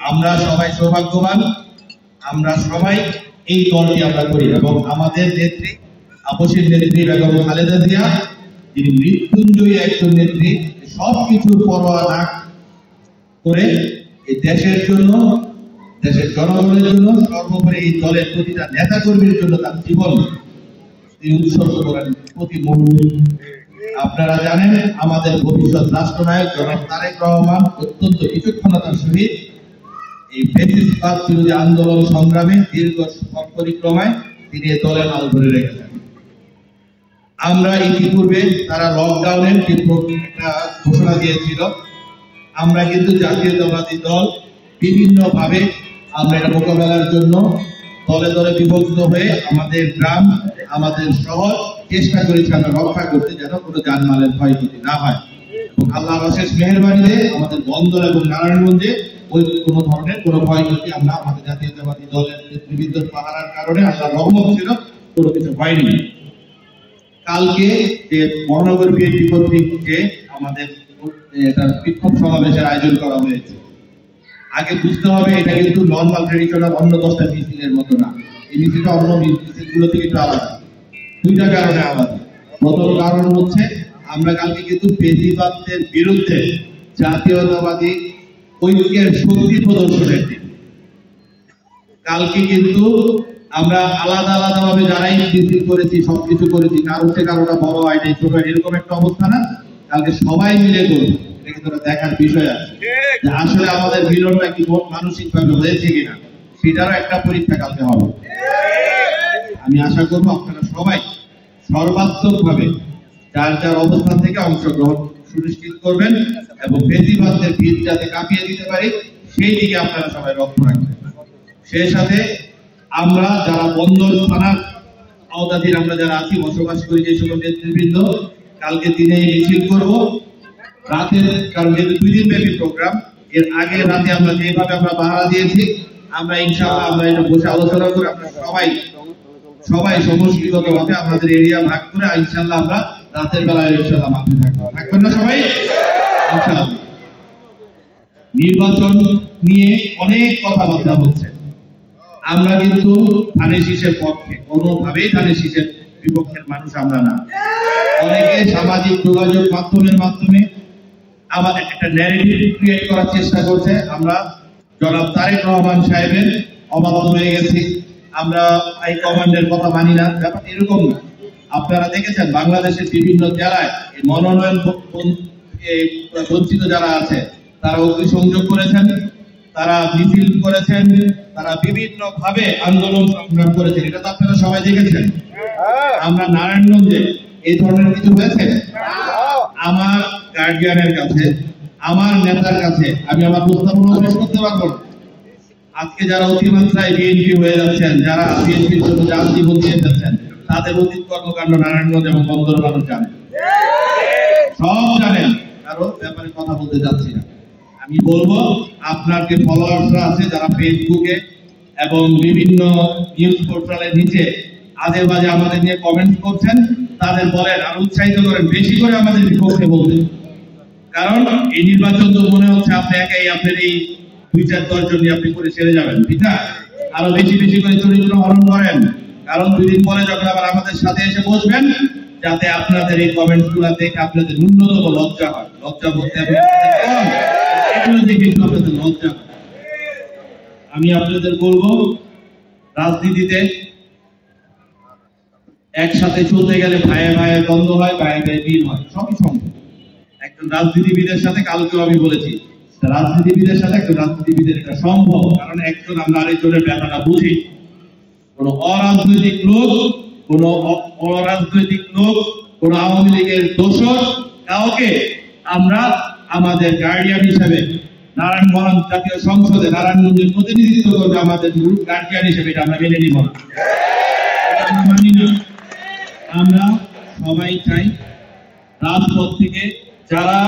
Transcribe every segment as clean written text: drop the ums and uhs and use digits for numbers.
আমরা সবাই সৌভাগ্যবান, আমরা সবাই এই দলটি আমরা করি এবং আমাদের নেত্রী আপসের নেত্রী বেগম খালেদা জিয়া, তিনি মৃত্যুঞ্জয়ী একজন নেত্রী, সবকিছুর পরোয়া না করে এই দেশের জন্য, দেশের জনগণের জন্য, সর্বোপরি এই দলের প্রতিটা নেতা কর্মীর জন্য তার জীবন তিনি উৎসর্গ করেন প্রতি মুহূর্তে। আপনারা জানেন আমাদের ভবিষ্যৎ রাষ্ট্রনায়ক জনাব তারেক রহমান অত্যন্ত বিচক্ষণতার সহিত এই ফ্যাসিস্টবাদ বিরোধী আন্দোলন সংগ্রামে দীর্ঘ পথ পরিক্রমায় তিনি এই দলের হাল ধরে রেখেছেন। আমরা ইতিপূর্বে তারা লকডাউনের যে একটা ঘোষণা দিয়েছিল, আমরা কিন্তু জাতীয়তাবাদী দল বিভিন্নভাবে আমরা এটা মোকাবেলার জন্য দলে দলে বিভক্ত হয়ে আমাদের গ্রাম, আমাদের শহর চেষ্টা করেছি আমরা রক্ষা করতে, যেন কোনো জানমালের ক্ষয়ক্ষতি না হয়। এবং আল্লাহর অশেষ মেহেরবানিতে আমাদের বন্দর এবং নারায়ণগঞ্জে ওই কোনো ধরনের কোনো ক্ষয়ক্ষতি আমরা আমাদের জাতীয়তাবাদী দলের নেতৃবৃন্দ পাহারার কারণে আল্লাহর রহমত ছিল, কোনো কিছু হয়নি। কালকে যে মহানগর বিএনপি কর্তৃক যে আমাদের বিক্ষোভ সমাবেশের আয়োজন করা হয়েছে, আগে বুঝতে হবে এটা কিন্তু নর্মাল ট্রেডিশনাল অন্য 10টা মিছিলের মতো না। এই মিছিলটা অন্য মিছিলগুলো থেকে একটু আলাদা, দুইটা কারণে আলাদা। প্রথম কারণ হচ্ছে আমরা কালকে কিন্তু ফ্যাসিবাদের বিরুদ্ধে জাতীয়তাবাদী ঐক্যের শক্তি প্রদর্শনের দিন। কালকে কিন্তু আমরা আলাদা আলাদা ভাবে যারাই মিছিল করেছি, সবকিছু করেছি, কারোটা বড় হয় নাই, ছোট এরকম একটা অবস্থা না। কালকে সবাই মিলে করবো, এটা কিন্তু দেখার বিষয় আছে যে আসলে আমাদের মিলনটা কি মানসিক ভাবে হয়েছে কিনা, সেটারও একটা পরীক্ষা কালকে হবে। আমি আশা করবো আপনারা সবাই সর্বাত্মক ভাবে যার যার অবস্থান থেকে অংশগ্রহণ সুনিশ্চিত করবেন এবং ফ্যাসিবাদের ভিত যাতে কাঁপিয়ে দিতে পারি সেই দিকে আপনারা সবাই লক্ষ্য রাখবেন। সেই সাথে আমরা যারা বন্দর থানার আওতাধীন আমরা যারা আছি, বসবাস করি, যে সকল নেতৃবৃন্দ কালকে দিনে মিছিল করব রাতের, কারণ যেহেতু 2 দিন ব্যাপী প্রোগ্রাম, এর আগে রাতে আমরা যেভাবে আমরা পাহারা দিয়েছি, আমরা ইনশাআল্লাহ আমরা এটা বসে আলোচনা করে আমরা সবাই সমষ্টিগত ভাবে আমাদের এরিয়া ভাগ করে ইনশাআল্লাহ আমরা রাতের বেলায় ইনশাআল্লাহ মাঠে থাকবেন না সবাই ইনশাআল্লাহ। নির্বাচন নিয়ে অনেক কথাবার্তা হচ্ছে, আমরা কিন্তু ধানের শীষের পক্ষে, কোনোভাবেই ধানের শীষের বিপক্ষের মানুষ আমরা না। অনেকে সামাজিক যোগাযোগ মাধ্যমে আবার একটা ন্যারেটিভ ক্রিয়েট করার চেষ্টা করছে আমরা জনাব তারেক রহমান সাহেবের অবাধ্য হয়ে গেছি, আমরা হাই কমান্ডের কথা মানি না, ব্যাপার এরকম না। আপনারা দেখেছেন বাংলাদেশের বিভিন্ন জেলায় মনোনয়ন বঞ্চিত যারা আছে তারা অগ্নিসংযোগ করেছেন, তারা মিছিল করেছেন, তারা বিভিন্ন ভাবে আন্দোলন সংগ্রাম করেছেন, এটা তো আপনারা সবাই দেখেছেন। আমরা নারায়ণগঞ্জে এই ধরনের কিছু হয়েছে? আমার গার্ডিয়ানের কাছে, আমার নেতার কাছে আমি আমার প্রস্তাবনা পেশ করতে পারবো না। আজকে যারা অতিমাত্রায় বিএনপি হয়ে যাচ্ছেন, যারা বিএনপির জন্য যান জীবন দিয়ে যাচ্ছেন, তাদের অতীত কর্মকাণ্ড নারায়ণগঞ্জ এবং বন্দর মানুষ জানেন, সব জানেন, কারো ব্যাপারে কথা বলতে যাচ্ছি না। আমি বলবো আপনার যে ফলোয়ার্সরা আছে যারা ফেসবুকে এবং বিভিন্ন নিউজ পোর্টালের নিচে আজে বাজে আমাদের নিয়ে কমেন্ট করছেন, তাদের বলেন আর উৎসাহিত করেন বেশি করে আমাদের বিপক্ষে বলতে। কারণ এই নির্বাচন তো মনে হচ্ছে আপনি একাই আপনার এই 2-4-10 জন নিয়ে আপনি করে ছেড়ে যাবেন, ঠিক না? আরো বেশি বেশি করে চরিত্র হরণ করেন, কারণ 2 দিন পরে যখন আবার আমাদের সাথে এসে বসবেন, যাতে আপনাদের এই কমেন্টস গুলা দেখে আপনাদের ন্যূনতম লজ্জা হয়। লজ্জা বলতে এগুলো দেখে একটু আপনাদের লজ্জা হয়। আমি আপনাদের বলবো রাজনীতিতে একসাথে চলতে গেলে ভাইয়ে ভাইয়ে দ্বন্দ্ব হয়, ভাইয়ে ভাইয়ে মিল হয়, সবই সম্ভব। একজন রাজনীতিবিদের সাথে কালকেও আমি বলেছি, রাজনীতিবিদের সাথে একজন রাজনীতিবিদের এটা সম্ভব, কারণ একজন আমরা আরেকজনের ব্যাপারটা বুঝি। কোন অরাজনৈতিক লোক, কোন আওয়ামী লীগের দোষর কাউকে আমরা আমাদের গার্ডিয়ান হিসেবে নারায়ণগঞ্জ জাতীয় সংসদে নারায়ণগঞ্জের প্রতিনিধিত্ব করবে আমাদের গার্ডিয়ান হিসেবে, এটা আমরা মেনে নিব না, আমরা মানি না। আমরা সবাই চাই রাজপথ থেকে যারা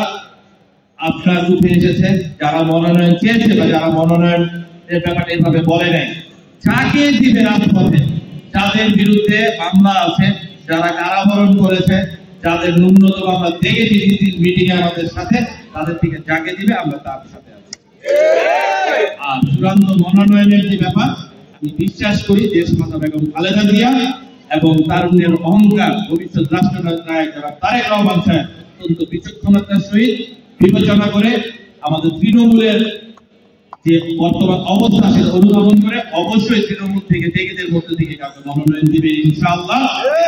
আপনার উঠে এসেছে, যারা মনোনয়ন চেয়েছে বা যারা মনোনয়নের ব্যাপারটা এভাবে বলে নেয়, যাকে দিবে রাজপথে, যাদের বিরুদ্ধে মামলা আছে, যারা কারাবরণ করেছে, যাদের ন্যূনতম আমরা দেখেছি মিটিং এ আমাদের সাথে, তাদের থেকে জাগে দিবে, আমরা তার সাথে আছি। আর চূড়ান্ত মনোনয়নের যে ব্যাপার, আমি বিশ্বাস করি দেশমাতা বেগম খালেদা জিয়া এবং তারুণ্যের অহংকার ভবিষ্যৎ রাষ্ট্রনায়ক যারা তারেক রহমান সাহেব অত্যন্ত বিচক্ষণতার সহিত বিবেচনা করে আমাদের তৃণমূলের যে বর্তমান অবস্থা সেটা অনুধাবন করে অবশ্যই তৃণমূল থেকে ত্যাগীদের মধ্য থেকে কাউকে মনোনয়ন দিবে ইনশাআল্লাহ,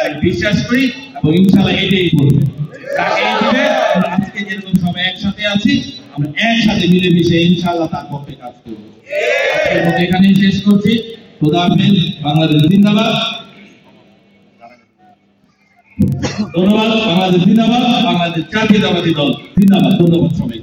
আমি বিশ্বাস করি এবং ইনশাআল্লাহ এটাই করবে। তাকে দিবে, আমরা আজকে যেরকম সবাই একসাথে আছি, আমরা একসাথে মিলেমিশে ইনশাআল্লাহ তার পক্ষে কাজ করবো। আজকের মতো এখানেই শেষ করছি। খোদা হাফেজ। বাংলাদেশ জিন্দাবাদ। ধন্যবাদ। বাংলাদেশ জিন্দাবাদ। বাংলাদেশ জাতীয়তাবাদী দল জিন্দাবাদ। ধন্যবাদ সবাইকে।